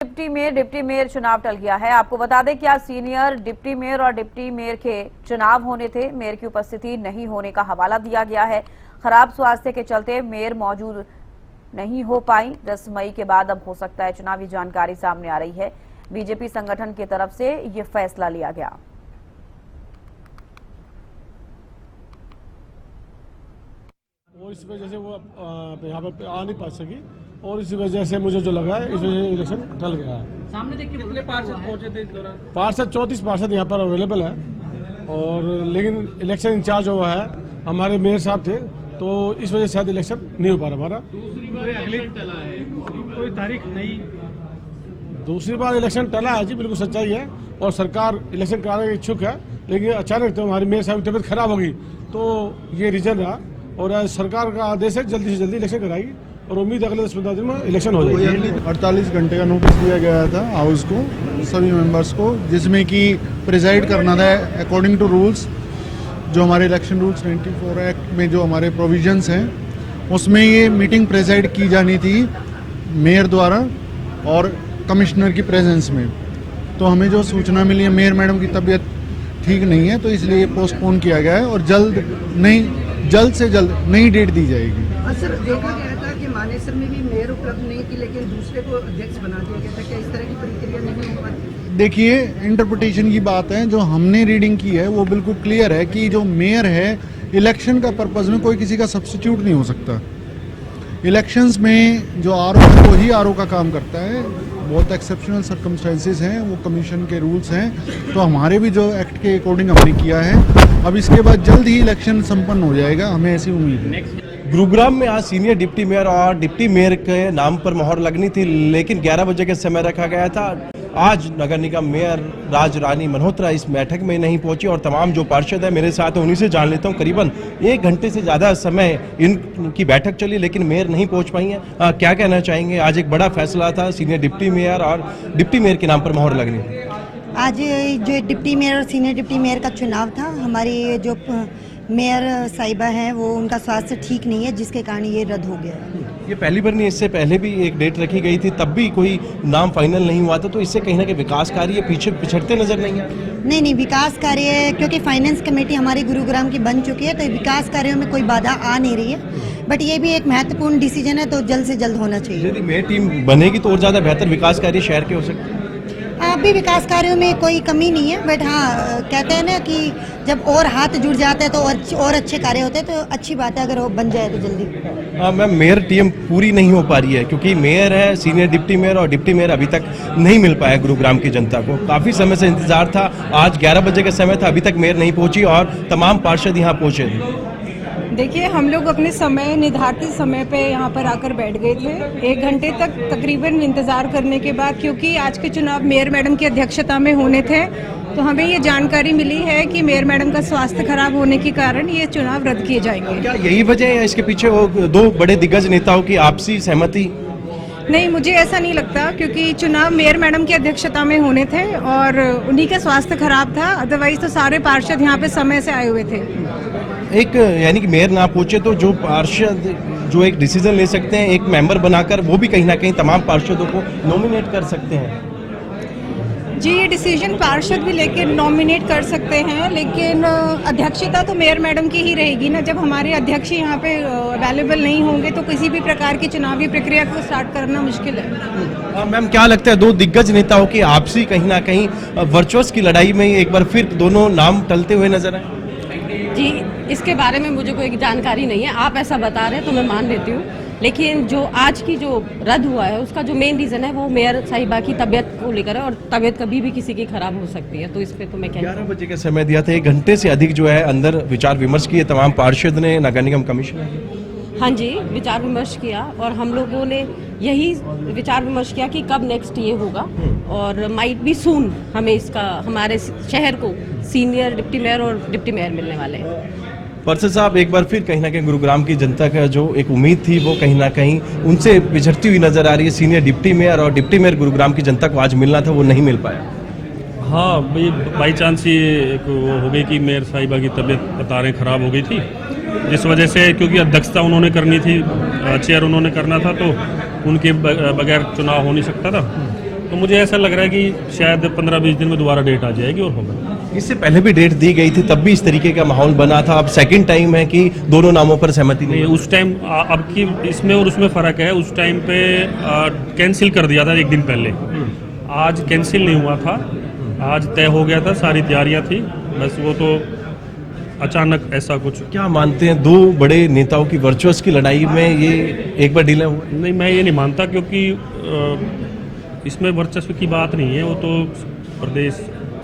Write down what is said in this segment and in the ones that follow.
Deputy mayor चुनाव टल गया है। आपको बता दें कि आज सीनियर डिप्टी मेयर और डिप्टी मेयर के चुनाव होने थे। मेयर की उपस्थिति नहीं होने का हवाला दिया गया है। खराब स्वास्थ्य के चलते मेयर मौजूद नहीं हो पाई। 10 मई के बाद अब हो सकता है चुनावी जानकारी सामने आ रही है। बीजेपी संगठन की तरफ से ये फैसला लिया गया। और इस वजह से वो यहाँ पर आ नहीं पा सकी और इसी वजह से मुझे जो लगा है इस वजह से इलेक्शन टल गया है। सामने देखिए कितने पार्षद पहुंचे थे इस दौरान? पार्षद 34 पार्षद यहाँ पर अवेलेबल है और लेकिन इलेक्शन इंचार्ज हुआ है हमारे मेयर साहब थे, तो इस वजह से शायद इलेक्शन नहीं हो पा रहा हमारा। कोई तारीख नहीं, दूसरी बार इलेक्शन टला है जी, बिल्कुल सच्चाई है। और सरकार इलेक्शन कराने की इच्छुक है, लेकिन अचानक तो हमारी मेयर साहब की तबीयत खराब होगी, तो ये रीजन रहा। और सरकार का आदेश है जल्दी से जल्दी इलेक्शन कराएगी और उम्मीद है अगले 10-15 दिन में इलेक्शन हो जाएगी। 48 घंटे का नोटिस दिया गया था हाउस को, सभी मेंबर्स को, जिसमें कि प्रिजाइड करना था अकॉर्डिंग टू रूल्स, जो हमारे इलेक्शन रूल्स 94 एक्ट में जो हमारे प्रोविजंस हैं, उसमें ये मीटिंग प्रिजाइड की जानी थी मेयर द्वारा और कमिश्नर की प्रेजेंस में। तो हमें जो सूचना मिली है मेयर मैडम की तबीयत ठीक नहीं है, तो इसलिए ये पोस्टपोन किया गया है और जल्द से जल्द नई डेट दी जाएगी। सर, देखा गया था कि मानेसर में भी मेयर उपलब्ध नहीं थी, लेकिन दूसरे को अध्यक्ष बना दिया गया था। क्या इस तरह की प्रक्रिया नहीं हो पाती? देखिए, इंटरप्रिटेशन की बात है, जो हमने रीडिंग की है वो बिल्कुल क्लियर है कि जो मेयर है इलेक्शन का पर्पज में कोई किसी का सब्स्टिट्यूट नहीं हो सकता। इलेक्शंस में जो आरओ है वही आरओ का काम करता है। बहुत एक्सेप्शनल सर्कमस्टेंसेस हैं, वो कमीशन के रूल्स हैं, तो हमारे भी जो एक्ट के अकॉर्डिंग हमने किया है। अब इसके बाद जल्द ही इलेक्शन संपन्न हो जाएगा, हमें ऐसी उम्मीद है। गुरुग्राम में आज सीनियर डिप्टी मेयर और डिप्टी मेयर के नाम पर मोहर लगनी थी, लेकिन 11 बजे का समय रखा गया था। आज नगर निगम मेयर राज रानी मल्होत्रा इस बैठक में नहीं पहुंची और तमाम जो पार्षद है मेरे साथ हैं उन्हीं से जान लेता हूं। करीबन 1 घंटे से ज़्यादा समय इनकी बैठक चली, लेकिन मेयर नहीं पहुंच पाई हैं। क्या कहना चाहेंगे? आज एक बड़ा फैसला था, सीनियर डिप्टी मेयर और डिप्टी मेयर के नाम पर मोहर लगनी। आज जो डिप्टी मेयर और सीनियर डिप्टी मेयर का चुनाव था, हमारी जो मेयर साहिबा हैं वो उनका स्वास्थ्य ठीक नहीं है, जिसके कारण ये रद्द हो गया। ये पहली बार नहीं, इससे पहले भी एक डेट रखी गई थी, तब भी कोई नाम फाइनल नहीं हुआ था, तो इससे कहीं ना कहीं विकास कार्य पीछे पिछड़ते नजर नहीं आए? नहीं, विकास कार्य, क्योंकि फाइनेंस कमेटी हमारी गुरुग्राम की बन चुकी है, तो विकास कार्यों में कोई बाधा आ नहीं रही है। बट ये भी एक महत्वपूर्ण डिसीजन है, तो जल्द से जल्द होना चाहिए। यदि मेयर टीम बनेगी तो और ज़्यादा बेहतर विकास कार्य शहर के हो सकते हैं। अभी विकास कार्यों में कोई कमी नहीं है, बट हाँ, कहते हैं ना कि जब और हाथ जुड़ जाते हैं तो और अच्छे कार्य होते हैं, तो अच्छी बात है अगर वो बन जाए तो जल्दी। मैम, मेयर टीम पूरी नहीं हो पा रही है क्योंकि मेयर है, सीनियर डिप्टी मेयर और डिप्टी मेयर अभी तक नहीं मिल पाया गुरुग्राम की जनता को। काफ़ी समय से इंतजार था, आज 11 बजे का समय था, अभी तक मेयर नहीं पहुंची और तमाम पार्षद यहाँ पहुंचे थे। देखिए, हम लोग अपने समय निर्धारित समय पे यहाँ पर आकर बैठ गए थे। 1 घंटे तक तकरीबन इंतज़ार करने के बाद, क्योंकि आज के चुनाव मेयर मैडम की अध्यक्षता में होने थे, तो हमें ये जानकारी मिली है कि मेयर मैडम का स्वास्थ्य खराब होने के कारण ये चुनाव रद्द किए जाएंगे। क्या यही वजह है इसके पीछे वो 2 बड़े दिग्गज नेताओं की आपसी सहमति? नहीं, मुझे ऐसा नहीं लगता, क्योंकि चुनाव मेयर मैडम की अध्यक्षता में होने थे और उन्हीं का स्वास्थ्य खराब था। अदरवाइज तो सारे पार्षद यहाँ पे समय से आए हुए थे। एक यानी कि मेयर ना पहुंचे तो जो पार्षद जो एक डिसीजन ले सकते हैं, एक मेंबर बनाकर, वो भी कहीं ना कहीं तमाम पार्षदों को नॉमिनेट कर सकते हैं। जी, ये डिसीजन पार्षद भी लेके नॉमिनेट कर सकते हैं, लेकिन अध्यक्षता तो मेयर मैडम की ही रहेगी ना। जब हमारे अध्यक्ष यहाँ पे अवेलेबल नहीं होंगे तो किसी भी प्रकार की चुनावी प्रक्रिया को स्टार्ट करना मुश्किल है। मैम, क्या लगता है 2 दिग्गज नेताओं की आपसी कहीं ना कहीं वर्चस्व की लड़ाई में एक बार फिर दोनों नाम टलते हुए नजर आए? जी, इसके बारे में मुझे कोई जानकारी नहीं है। आप ऐसा बता रहे हैं तो मैं मान लेती हूँ, लेकिन जो आज की जो रद्द हुआ है उसका जो मेन रीज़न है वो मेयर साहिबा की तबीयत को लेकर है, और तबीयत कभी भी किसी की खराब हो सकती है, तो इस पे तो मैं 11 बजे का समय दिया था, 1 घंटे से अधिक जो है अंदर विचार विमर्श किए तमाम पार्षद ने, नगर निगम कमिश्नर। हाँ जी, विचार विमर्श किया और हम लोगों ने यही विचार विमर्श किया कि कब नेक्स्ट ये होगा, और माइट बी सून हमें इसका हमारे शहर को सीनियर डिप्टी मेयर और डिप्टी मेयर मिलने वाले हैं। पार्षद साहब, एक बार फिर कहीं ना कहीं गुरुग्राम की जनता का जो एक उम्मीद थी वो कहीं ना कहीं उनसे बिछड़ती हुई नजर आ रही है। सीनियर डिप्टी मेयर और डिप्टी मेयर गुरुग्राम की जनता को आज मिलना था, वो नहीं मिल पाया। हाँ, बाई चांस ये एक वो हो गई कि मेयर साहिबा की तबीयत बता रहे खराब हो गई थी, जिस वजह से, क्योंकि अध्यक्षता उन्होंने करनी थी, चेयर उन्होंने करना था, तो उनके बगैर चुनाव हो नहीं सकता था। तो मुझे ऐसा लग रहा है कि शायद 15-20 दिन में दोबारा डेट आ जाएगी और होगा। इससे पहले भी डेट दी गई थी, तब भी इस तरीके का माहौल बना था। अब सेकंड टाइम है कि दोनों नामों पर सहमति नहीं नहीं, उस टाइम अब की इसमें और उसमें फ़र्क है। उस टाइम पे कैंसिल कर दिया था एक दिन पहले, आज कैंसिल नहीं हुआ था, आज तय हो गया था, सारी तैयारियां थी, बस वो तो अचानक ऐसा कुछ। क्या मानते हैं, दो बड़े नेताओं की वर्चुअस की लड़ाई में ये एक बार डिले हुआ? नहीं, मैं ये नहीं मानता, क्योंकि इसमें वर्चस्व की बात नहीं है, वो तो प्रदेश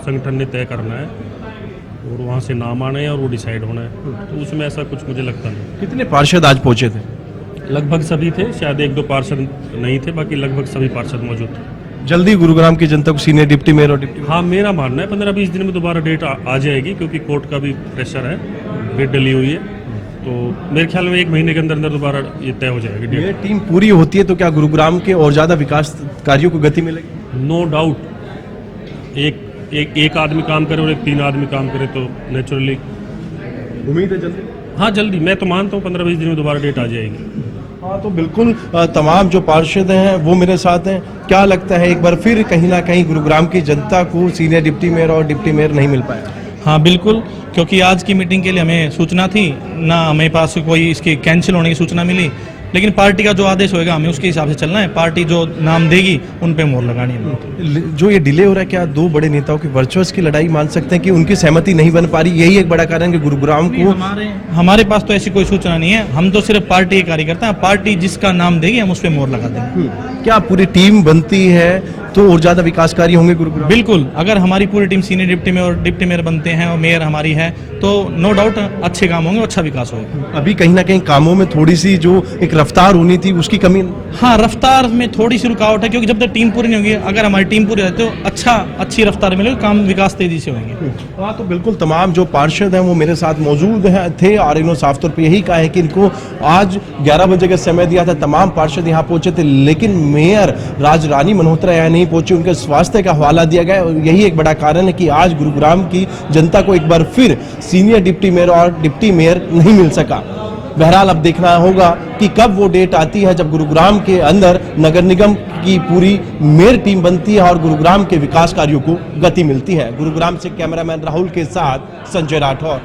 संगठन ने तय करना है और वहाँ से नाम आने हैं और वो डिसाइड होना है, तो उसमें ऐसा कुछ मुझे लगता नहीं। कितने पार्षद आज पहुंचे थे? लगभग सभी थे, शायद 1-2 पार्षद नहीं थे, बाकी लगभग सभी पार्षद मौजूद थे। जल्दी गुरुग्राम की जनता को सीनियर डिप्टी मेयर और डिप्टी हाँ, मेरा मानना है 15-20 दिन में दोबारा डेट आ जाएगी, क्योंकि कोर्ट का भी प्रेशर है, डेट डली हुई है, तो मेरे ख्याल में 1 महीने के अंदर अंदर दोबारा ये तय हो जाएगी डेट। ये टीम पूरी होती है तो क्या गुरुग्राम के और ज़्यादा विकास कार्यों को गति मिलेगी? नो डाउट, एक आदमी काम करे और 3 आदमी काम करे तो नेचुरली उम्मीद है जल्दी। हाँ, जल्दी, मैं तो मानता हूँ 15-20 दिन में दोबारा डेट आ जाएगी। हाँ, तो बिल्कुल तमाम जो पार्षद हैं वो मेरे साथ हैं। क्या लगता है, एक बार फिर कहीं ना कहीं गुरुग्राम की जनता को सीनियर डिप्टी मेयर और डिप्टी मेयर नहीं मिल पाया? हाँ बिल्कुल, क्योंकि आज की मीटिंग के लिए हमें सूचना थी ना, हमें पास कोई इसकी कैंसिल होने की सूचना मिली, लेकिन पार्टी का जो आदेश होएगा हमें उसके हिसाब से चलना है। पार्टी जो नाम देगी उन पे मोहर लगानी है। जो ये डिले हो रहा है, क्या दो बड़े नेताओं की वर्चुअस की लड़ाई मान सकते हैं कि उनकी सहमति नहीं बन पा रही, यही एक बड़ा कारण है कि गुरुग्राम को? हमारे पास तो ऐसी कोई सूचना नहीं है, हम तो सिर्फ पार्टी के कार्यकर्ता हैं, पार्टी जिसका नाम देगी हम उस पर मोहर लगा देंगे। क्या पूरी टीम बनती है तो और ज्यादा विकास कार्य होंगे गुरुग्राम? बिल्कुल, अगर हमारी पूरी टीम सीनियर डिप्टी मेयर और डिप्टी मेयर बनते हैं और मेयर हमारी है तो नो डाउट अच्छे काम होंगे, अच्छा विकास होगा। अभी कहीं ना कहीं कामों में थोड़ी सी जो एक रफ्तार होनी थी उसकी कमी? हाँ, रफ्तार में थोड़ी सी रुकावट है, क्योंकि जब तक टीम पूरी नहीं होगी, अगर हमारी टीम पूरी रहती तो अच्छी रफ्तार मिलेगी, काम विकास तेजी से होंगे। हाँ, तो बिल्कुल तमाम जो पार्षद हैं वो मेरे साथ मौजूद थे और इन्होंने साफ तौर पे यही कहा है कि इनको आज 11 बजे का समय दिया था, तमाम पार्षद यहाँ पहुंचे थे, लेकिन मेयर राज रानी मल्होत्रा यहाँ नहीं पहुंचे, उनके स्वास्थ्य का हवाला दिया गया। और यही एक बड़ा कारण है कि आज गुरुग्राम की जनता को एक बार फिर सीनियर डिप्टी मेयर और डिप्टी मेयर नहीं मिल सका। बहरहाल अब देखना होगा कि कब वो डेट आती है जब गुरुग्राम के अंदर नगर निगम की पूरी मेयर टीम बनती है और गुरुग्राम के विकास कार्यों को गति मिलती है। गुरुग्राम से कैमरामैन राहुल के साथ संजय राठौर।